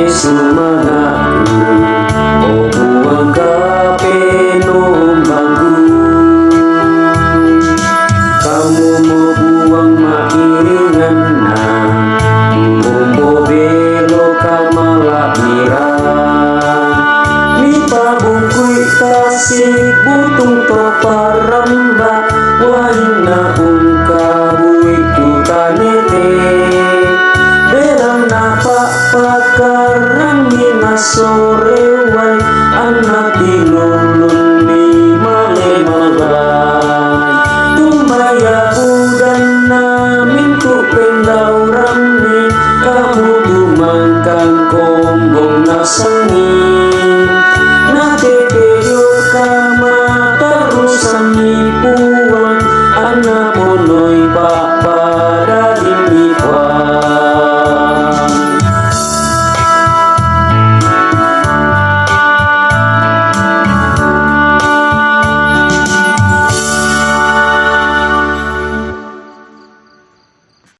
sumangaku o buang kapenombaku. Kamu mau buang mairingan na Bumbo belo kamala mira Mi pabukui kasih butung to paramba Waina ungkabui tutanete Belang napak pakarang mina sore wai anak